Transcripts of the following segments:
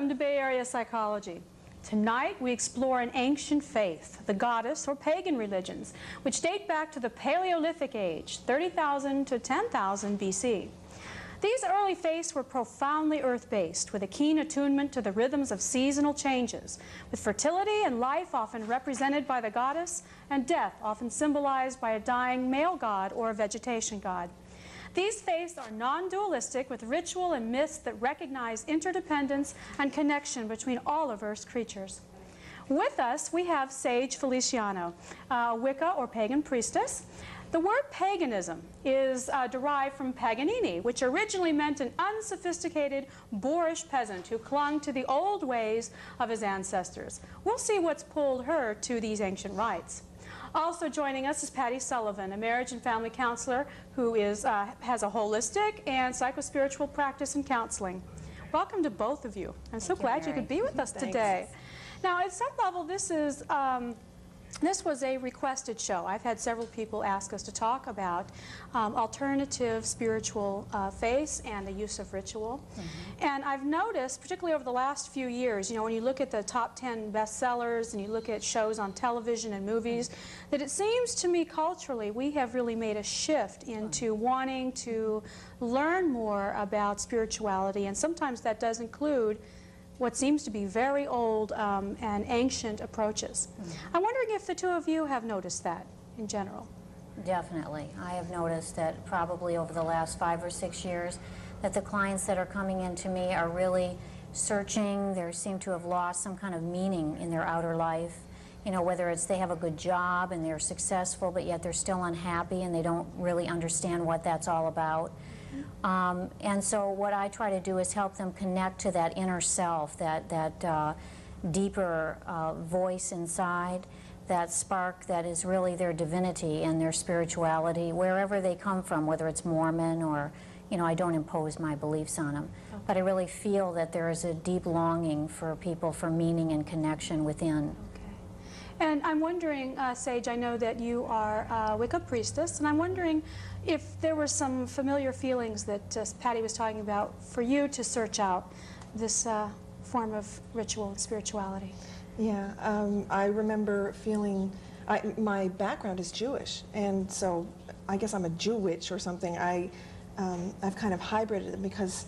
Welcome to Bay Area Psychology. Tonight we explore an ancient faith, the goddess or pagan religions, which date back to the Paleolithic age, 30,000 to 10,000 BC. These early faiths were profoundly earth-based, with a keen attunement to the rhythms of seasonal changes, with fertility and life often represented by the goddess, and death often symbolized by a dying male god or a vegetation god. These faiths are non-dualistic, with ritual and myths that recognize interdependence and connection between all of Earth's creatures. With us, we have Sage Feliciano, Wicca or pagan priestess. The word paganism is derived from Paganini, which originally meant an unsophisticated, boorish peasant who clung to the old ways of his ancestors. We'll see what's pulled her to these ancient rites. Also joining us is Patty Sullivan, a marriage and family counselor who has a holistic and psychospiritual practice in counseling. Welcome to both of you. I'm so glad you could be with us today. Now, at some level, this was a requested show. I've had several people ask us to talk about alternative spiritual faiths and the use of ritual. And I've noticed, particularly over the last few years, you know, when you look at the top 10 bestsellers and you look at shows on television and movies, that it seems to me culturally we have really made a shift into wanting to learn more about spirituality, and sometimes that does include what seems to be very old and ancient approaches. I'm wondering if the two of you have noticed that in general. Definitely. I have noticed that probably over the last 5 or 6 years that the clients that are coming into me are really searching. They seem to have lost some kind of meaning in their outer life. You know, whether it's they have a good job and they're successful, but yet they're still unhappy and they don't really understand what that's all about. And so what I try to do is help them connect to that inner self, that deeper voice inside, that spark that is really their divinity and their spirituality, wherever they come from, whether it's Mormon or, you know, I don't impose my beliefs on them. But I really feel that there is a deep longing for people for meaning and connection within. And I'm wondering, Sage, I know that you are a Wicca priestess, and I'm wondering if there were some familiar feelings that Patty was talking about for you to search out this form of ritual and spirituality. Yeah, I remember feeling, my background is Jewish, and so I guess I'm a Jew witch or something. I've kind of hybrided it because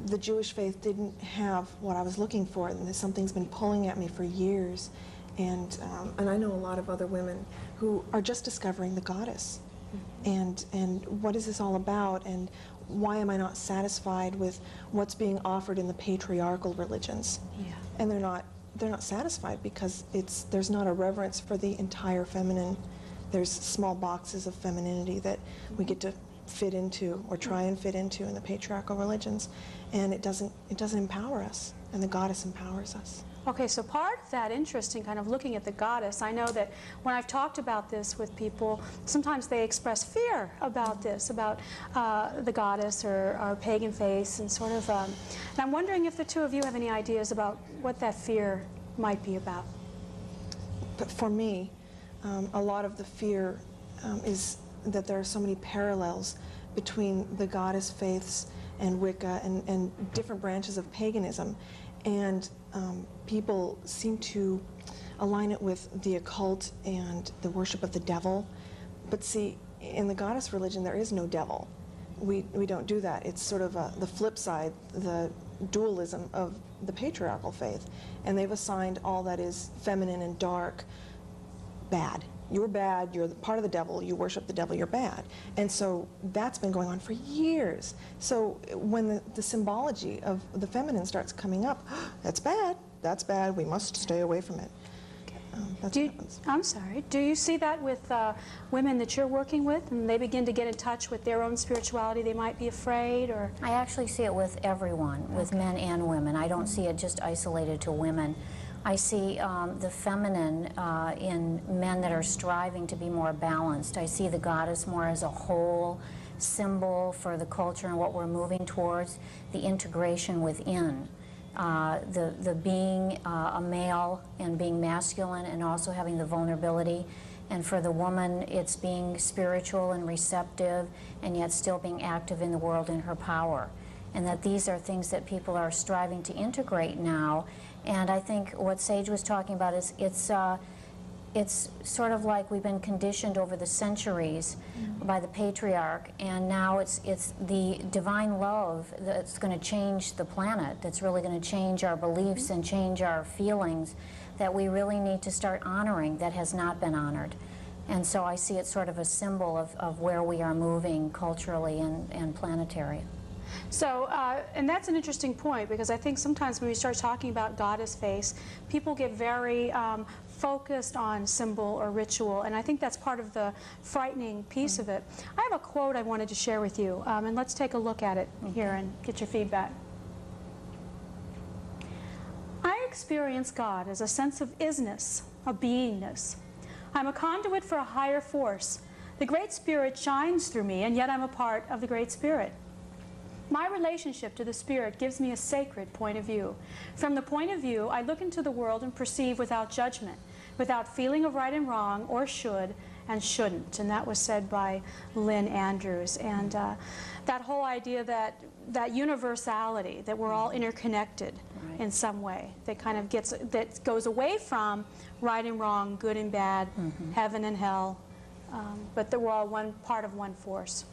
the Jewish faith didn't have what I was looking for, and something's been pulling at me for years. And I know a lot of other women who are just discovering the goddess. And what is this all about, and why am I not satisfied with what's being offered in the patriarchal religions? Yeah. And they're not satisfied because there's not a reverence for the entire feminine. There's small boxes of femininity that we get to fit into or try and fit into in the patriarchal religions, and it doesn't empower us, and the goddess empowers us. Okay, so part of that interest in kind of looking at the goddess, I know that when I've talked about this with people, sometimes they express fear about this, about the goddess or pagan faiths, and sort of, and I'm wondering if the two of you have any ideas about what that fear might be about. But for me, a lot of the fear is that there are so many parallels between the goddess faiths and Wicca and different branches of paganism. And people seem to align it with the occult and the worship of the devil. But see, in the goddess religion, there is no devil. We don't do that. It's sort of the flip side, the dualism of the patriarchal faith. And they've assigned all that is feminine and dark bad. You're bad, you're part of the devil, you worship the devil, you're bad. And so that's been going on for years. So when the symbology of the feminine starts coming up, that's bad, we must stay away from it. That's what happens. I'm sorry, do you see that with women that you're working with, and they begin to get in touch with their own spirituality, they might be afraid, or? I actually see it with everyone, with men and women. I don't see it just isolated to women. I see the feminine in men that are striving to be more balanced. I see the goddess more as a whole symbol for the culture and what we're moving towards, the integration within. The being a male and being masculine, and also having the vulnerability. And for the woman, it's being spiritual and receptive, and yet still being active in the world in her power. and that these are things that people are striving to integrate now. And I think what Sage was talking about is it's sort of like we've been conditioned over the centuries by the patriarch, and now it's the divine love that's going to change the planet, that's really going to change our beliefs and change our feelings, that we really need to start honoring that has not been honored. And so I see it sort of a symbol of where we are moving culturally and planetary. So, and that's an interesting point, because I think sometimes when we start talking about goddess face, people get very focused on symbol or ritual, and I think that's part of the frightening piece of it. I have a quote I wanted to share with you, and let's take a look at it here and get your feedback. I experience God as a sense of isness, a beingness. I'm a conduit for a higher force. The Great Spirit shines through me, and yet I'm a part of the Great Spirit. My relationship to the Spirit gives me a sacred point of view. From the point of view, I look into the world and perceive without judgment, without feeling of right and wrong, or should and shouldn't. And that was said by Lynn Andrews. And that whole idea that universality, that we're all interconnected in some way, that kind of that goes away from right and wrong, good and bad, heaven and hell, but that we're all one part of one force.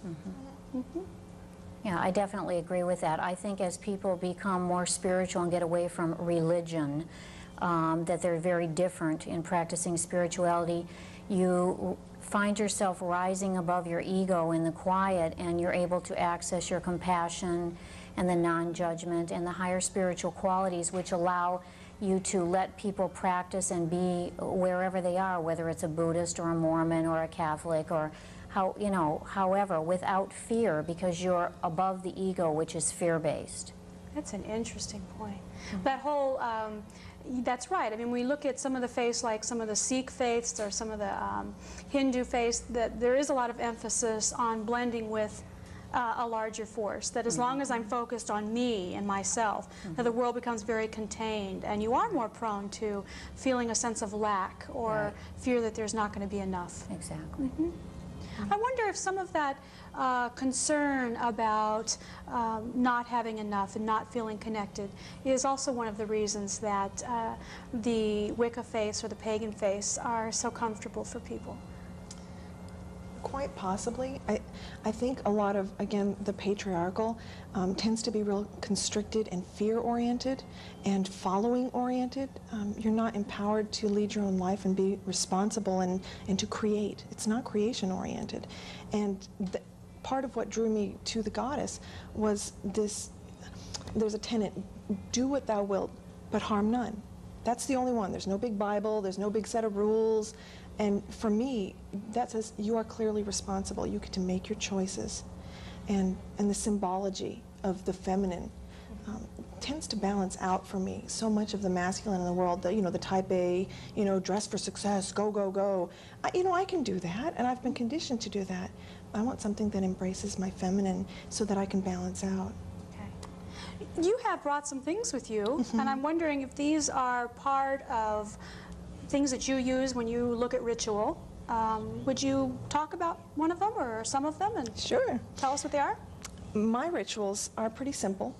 Yeah, I definitely agree with that. I think as people become more spiritual and get away from religion, that they're very different in practicing spirituality. You find yourself rising above your ego in the quiet, and you're able to access your compassion and the non-judgment and the higher spiritual qualities, which allow you to let people practice and be wherever they are, whether it's a Buddhist or a Mormon or a Catholic or however, without fear, because you're above the ego, which is fear-based. That's an interesting point. That whole, that's right. I mean, we look at some of the faiths, like some of the Sikh faiths or some of the Hindu faiths, that there is a lot of emphasis on blending with a larger force, that as long as I'm focused on me and myself, that the world becomes very contained, and you are more prone to feeling a sense of lack or fear that there's not going to be enough. Exactly. I wonder if some of that concern about not having enough and not feeling connected is also one of the reasons that the Wicca faiths or the pagan faiths are so comfortable for people. Quite possibly. I think a lot of, again, the patriarchal tends to be real constricted and fear-oriented and following-oriented. You're not empowered to lead your own life and be responsible and to create. It's not creation-oriented. And part of what drew me to the goddess was this, there's a tenet, do what thou wilt, but harm none. That's the only one. There's no big Bible, there's no big set of rules. And for me, that says you are clearly responsible. You get to make your choices. And the symbology of the feminine tends to balance out for me so much of the masculine in the world, the type A, dress for success, go, go, go. I can do that, and I've been conditioned to do that. I want something that embraces my feminine so that I can balance out. Okay. You have brought some things with you, and I'm wondering if these are part of things that you use when you look at ritual. Would you talk about one of them or some of them and Sure. tell us what they are? My rituals are pretty simple.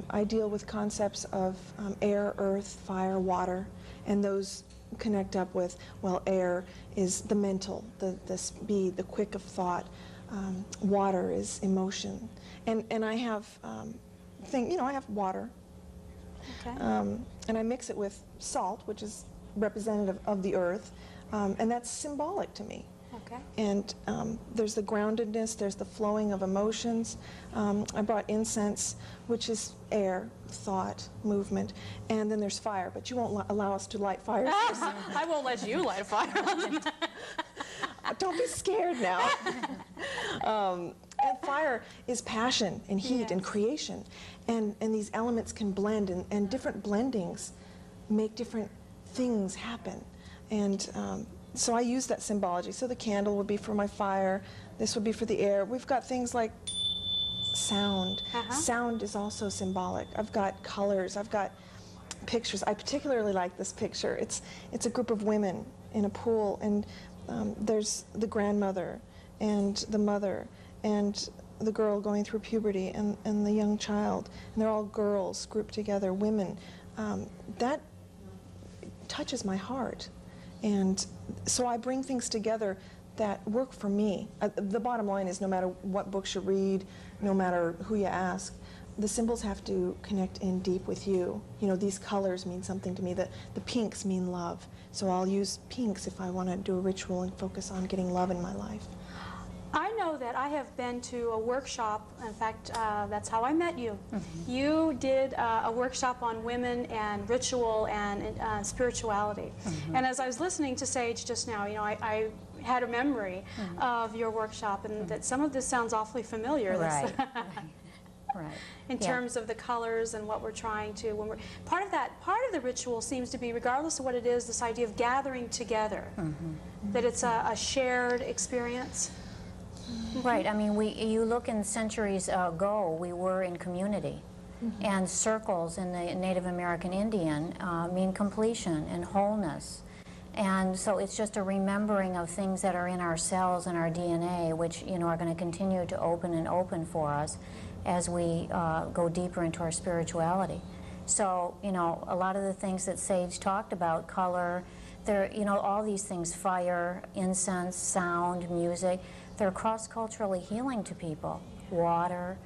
I deal with concepts of air, earth, fire, water, and those connect up with, well, air is the mental, the speed, the quick of thought. Water is emotion. And I have, I have water. Okay. And I mix it with salt, which is representative of the earth, and that's symbolic to me. Okay. And there's the groundedness, there's the flowing of emotions. I brought incense, which is air, thought, movement, and then there's fire, but you won't allow us to light fires. I won't let you light a fire on them. Don't be scared now. And fire is passion and heat and creation, and these elements can blend, and different blendings make different things happen. And so I use that symbology. So the candle would be for my fire, this would be for the air. We've got things like sound. Sound is also symbolic. I've got colors, I've got pictures. I particularly like this picture. It's a group of women in a pool, and there's the grandmother and the mother, and the girl going through puberty and the young child, and they're all girls grouped together, women, that touches my heart. And so I bring things together that work for me. The bottom line is no matter what books you read, no matter who you ask, the symbols have to connect in deep with you. You know, these colors mean something to me. The pinks mean love. So I'll use pinks if I want to do a ritual and focus on getting love in my life. I know that I have been to a workshop. In fact, that's how I met you. Mm-hmm. You did a workshop on women and ritual and spirituality. Mm-hmm. And as I was listening to Sage just now, you know, I had a memory mm-hmm. of your workshop, and mm-hmm. that some of this sounds awfully familiar. Right. Right. In terms of the colors and what we're trying to, when we're part of the ritual seems to be, regardless of what it is, this idea of gathering together, mm-hmm. that it's a shared experience. Right. I mean, you look in centuries ago, we were in community, mm-hmm. and circles in the Native American Indian mean completion and wholeness. And so it's just a remembering of things that are in our cells and our DNA, which, you know, are going to continue to open and open for us as we go deeper into our spirituality. So, you know, a lot of the things that Sage talked about, color, you know, all these things, fire, incense, sound, music, they're cross-culturally healing to people, water.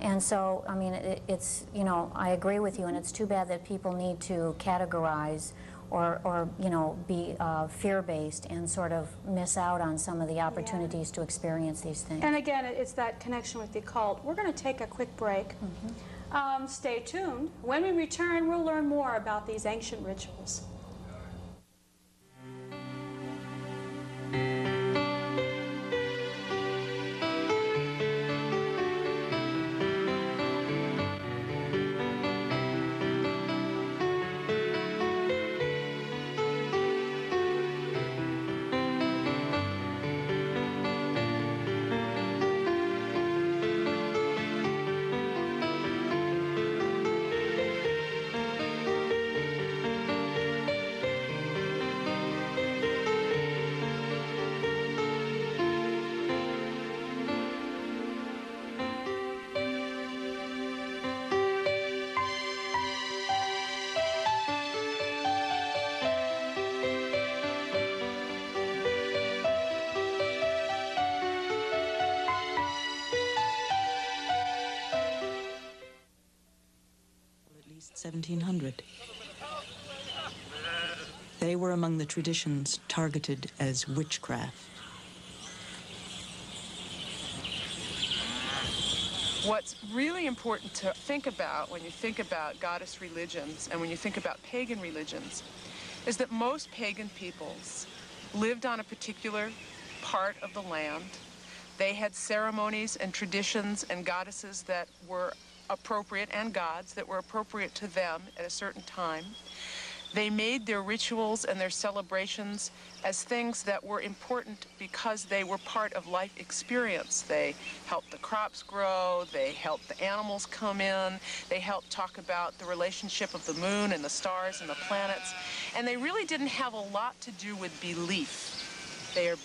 And so, I mean, it's, you know, I agree with you, and it's too bad that people need to categorize or you know, be fear-based and sort of miss out on some of the opportunities to experience these things. And again, it's that connection with the occult. We're going to take a quick break. Mm-hmm. Stay tuned. When we return, we'll learn more about these ancient rituals. At least 1700. They were among the traditions targeted as witchcraft. What's really important to think about when you think about goddess religions and when you think about pagan religions is that most pagan peoples lived on a particular part of the land. They had ceremonies and traditions and goddesses that were appropriate, and gods that were appropriate to them at a certain time. They made their rituals and their celebrations as things that were important because they were part of life experience. They helped the crops grow, they helped the animals come in, they helped talk about the relationship of the moon and the stars and the planets, and they really didn't have a lot to do with belief. They are